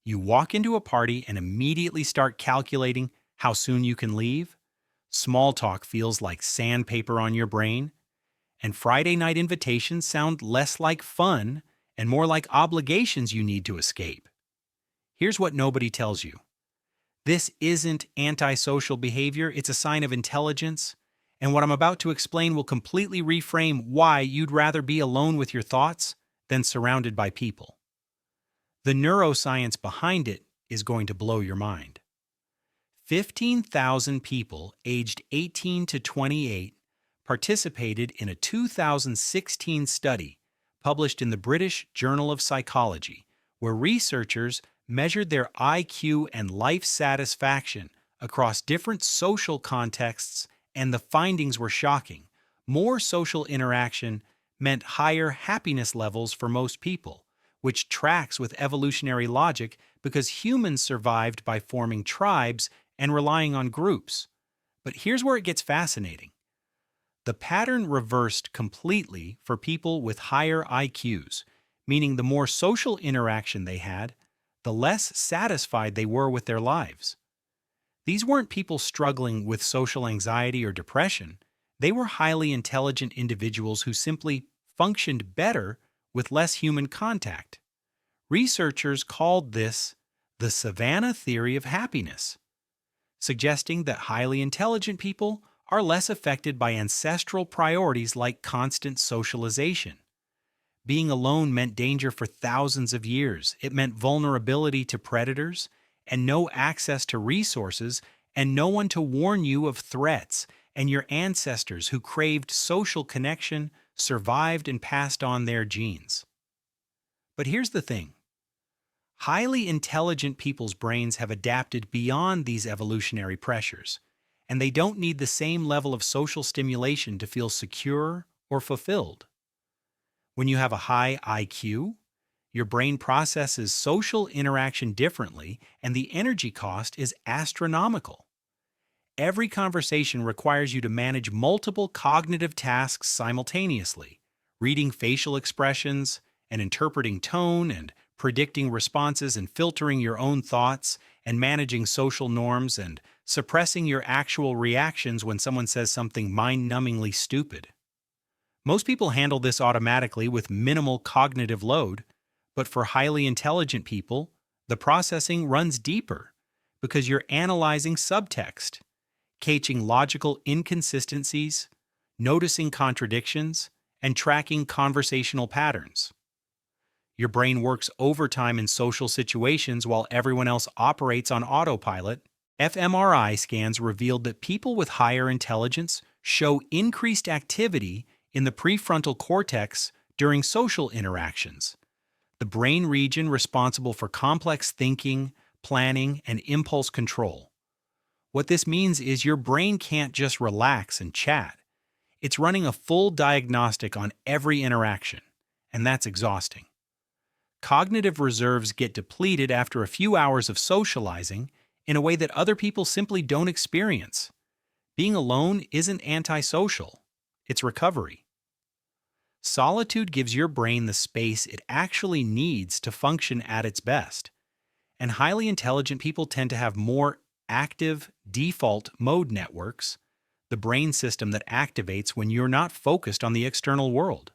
You walk into a party and immediately start calculating how soon you can leave. Small talk feels like sandpaper on your brain, and Friday night invitations sound less like fun and more like obligations you need to escape. Here's what nobody tells you. This isn't antisocial behavior, it's a sign of intelligence, and what I'm about to explain will completely reframe why you'd rather be alone with your thoughts than surrounded by people. The neuroscience behind it is going to blow your mind. 15,000 people aged 18 to 28 participated in a 2016 study published in the British Journal of Psychology, where researchers measured their IQ and life satisfaction across different social contexts, and the findings were shocking. More social interaction meant higher happiness levels for most people, which tracks with evolutionary logic because humans survived by forming tribes and relying on groups. But here's where it gets fascinating. The pattern reversed completely for people with higher IQs, meaning the more social interaction they had, the less satisfied they were with their lives. These weren't people struggling with social anxiety or depression. They were highly intelligent individuals who simply functioned better with less human contact. Researchers called this the Savannah theory of happiness, suggesting that highly intelligent people are less affected by ancestral priorities like constant socialization. Being alone meant danger for thousands of years. It meant vulnerability to predators and no access to resources and no one to warn you of threats, and your ancestors who craved social connection survived and passed on their genes. But here's the thing. Highly intelligent people's brains have adapted beyond these evolutionary pressures, and they don't need the same level of social stimulation to feel secure or fulfilled. When you have a high IQ, your brain processes social interaction differently, and the energy cost is astronomical. Every conversation requires you to manage multiple cognitive tasks simultaneously, reading facial expressions and interpreting tone and predicting responses and filtering your own thoughts and managing social norms and suppressing your actual reactions when someone says something mind-numbingly stupid. Most people handle this automatically with minimal cognitive load, but for highly intelligent people, the processing runs deeper because you're analyzing subtext, catching logical inconsistencies, noticing contradictions, and tracking conversational patterns. Your brain works overtime in social situations while everyone else operates on autopilot. fMRI scans revealed that people with higher intelligence show increased activity in the prefrontal cortex during social interactions, the brain region responsible for complex thinking, planning, and impulse control. What this means is your brain can't just relax and chat. It's running a full diagnostic on every interaction, and that's exhausting. Cognitive reserves get depleted after a few hours of socializing in a way that other people simply don't experience. Being alone isn't antisocial, it's recovery. Solitude gives your brain the space it actually needs to function at its best, and highly intelligent people tend to have more active default mode networks, the brain system that activates when you're not focused on the external world.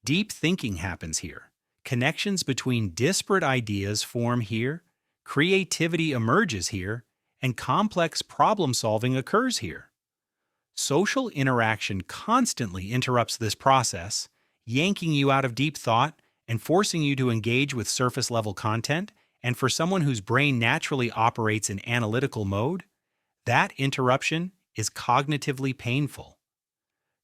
Deep thinking happens here. Connections between disparate ideas form here, creativity emerges here, and complex problem solving occurs here. Social interaction constantly interrupts this process, yanking you out of deep thought and forcing you to engage with surface level content. And for someone whose brain naturally operates in analytical mode, that interruption is cognitively painful.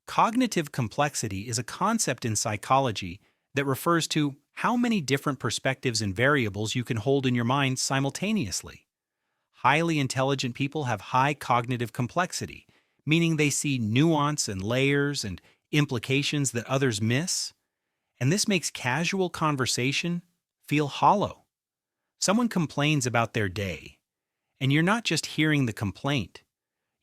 Cognitive complexity is a concept in psychology that refers to how many different perspectives and variables you can hold in your mind simultaneously. Highly intelligent people have high cognitive complexity, meaning they see nuance and layers and implications that others miss, and this makes casual conversation feel hollow. Someone complains about their day, and you're not just hearing the complaint,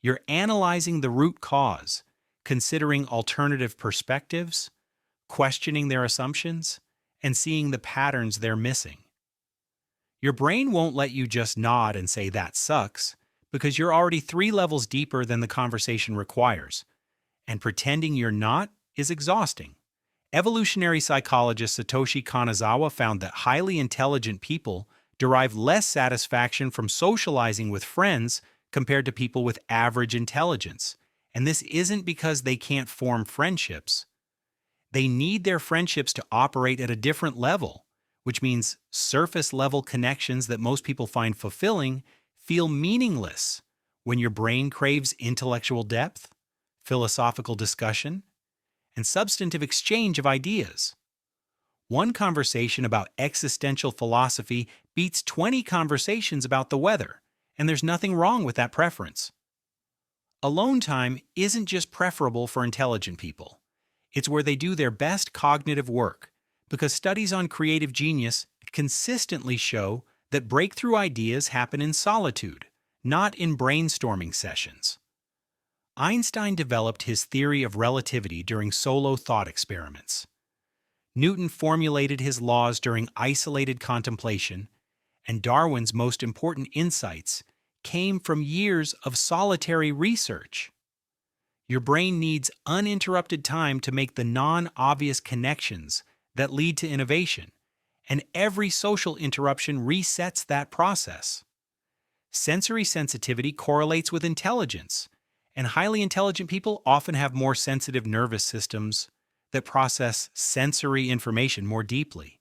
you're analyzing the root cause, considering alternative perspectives, questioning their assumptions, and seeing the patterns they're missing. Your brain won't let you just nod and say that sucks, because you're already 3 levels deeper than the conversation requires, and pretending you're not is exhausting. Evolutionary psychologist Satoshi Kanazawa found that highly intelligent people derive less satisfaction from socializing with friends compared to people with average intelligence. And this isn't because they can't form friendships. They need their friendships to operate at a different level, which means surface level connections that most people find fulfilling feel meaningless when your brain craves intellectual depth, philosophical discussion, and substantive exchange of ideas. One conversation about existential philosophy beats 20 conversations about the weather, and there's nothing wrong with that preference. Alone time isn't just preferable for intelligent people. It's where they do their best cognitive work, because studies on creative genius consistently show that breakthrough ideas happen in solitude, not in brainstorming sessions. Einstein developed his theory of relativity during solo thought experiments. Newton formulated his laws during isolated contemplation, and Darwin's most important insights came from years of solitary research. Your brain needs uninterrupted time to make the non-obvious connections that lead to innovation, and every social interruption resets that process. Sensory sensitivity correlates with intelligence, and highly intelligent people often have more sensitive nervous systems that process sensory information more deeply.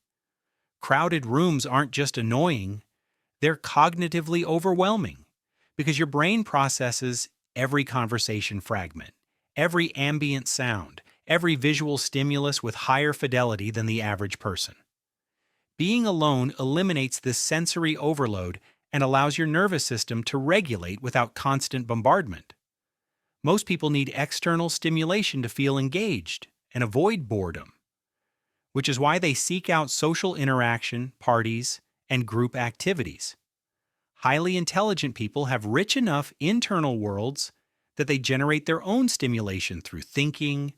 Crowded rooms aren't just annoying, they're cognitively overwhelming, because your brain processes every conversation fragment, every ambient sound, every visual stimulus with higher fidelity than the average person. Being alone eliminates this sensory overload and allows your nervous system to regulate without constant bombardment. Most people need external stimulation to feel engaged and avoid boredom, which is why they seek out social interaction, parties, and group activities. Highly intelligent people have rich enough internal worlds that they generate their own stimulation through thinking,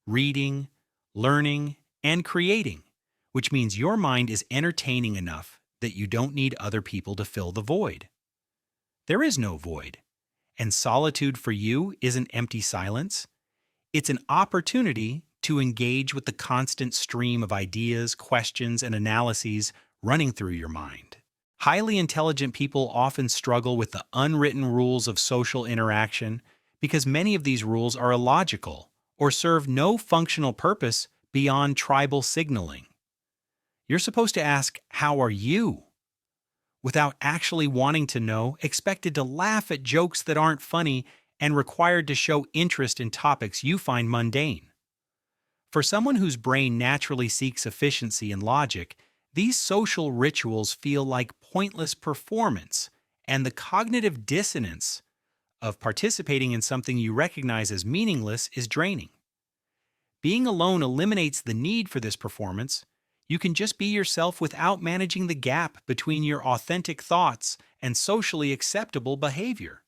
reading, learning, and creating, which means your mind is entertaining enough that you don't need other people to fill the void. There is no void, and solitude for you isn't empty silence. It's an opportunity to engage with the constant stream of ideas, questions, and analyses running through your mind. Highly intelligent people often struggle with the unwritten rules of social interaction because many of these rules are illogical or serve no functional purpose beyond tribal signaling. You're supposed to ask, "How are you?" without actually wanting to know, expected to laugh at jokes that aren't funny, and required to show interest in topics you find mundane. For someone whose brain naturally seeks efficiency and logic, these social rituals feel like pointless performance, and the cognitive dissonance of participating in something you recognize as meaningless is draining. Being alone eliminates the need for this performance. You can just be yourself without managing the gap between your authentic thoughts and socially acceptable behavior.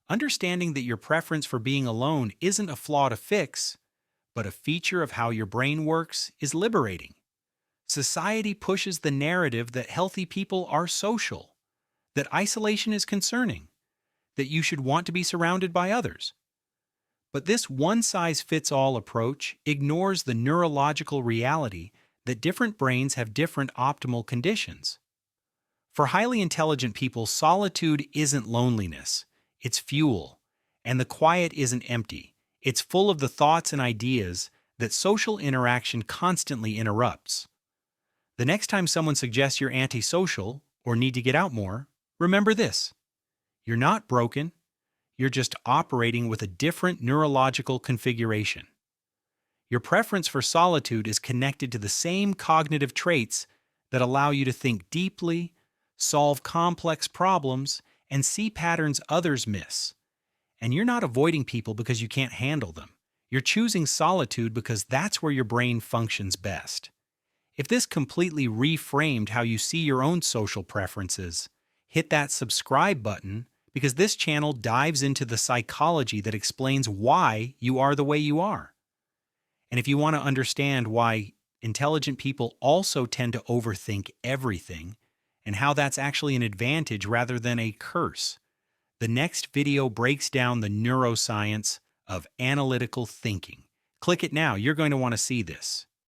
Understanding that your preference for being alone isn't a flaw to fix, but a feature of how your brain works is liberating. Society pushes the narrative that healthy people are social, that isolation is concerning, that you should want to be surrounded by others. But this one-size-fits-all approach ignores the neurological reality that different brains have different optimal conditions. For highly intelligent people, solitude isn't loneliness, it's fuel, and the quiet isn't empty. It's full of the thoughts and ideas that social interaction constantly interrupts. The next time someone suggests you're antisocial or need to get out more, remember this: you're not broken, you're just operating with a different neurological configuration. Your preference for solitude is connected to the same cognitive traits that allow you to think deeply, solve complex problems, and see patterns others miss. And you're not avoiding people because you can't handle them. You're choosing solitude because that's where your brain functions best. If this completely reframed how you see your own social preferences, hit that subscribe button, because this channel dives into the psychology that explains why you are the way you are. And if you want to understand why intelligent people also tend to overthink everything and how that's actually an advantage rather than a curse. The next video breaks down the neuroscience of analytical thinking. Click it now, you're going to want to see this.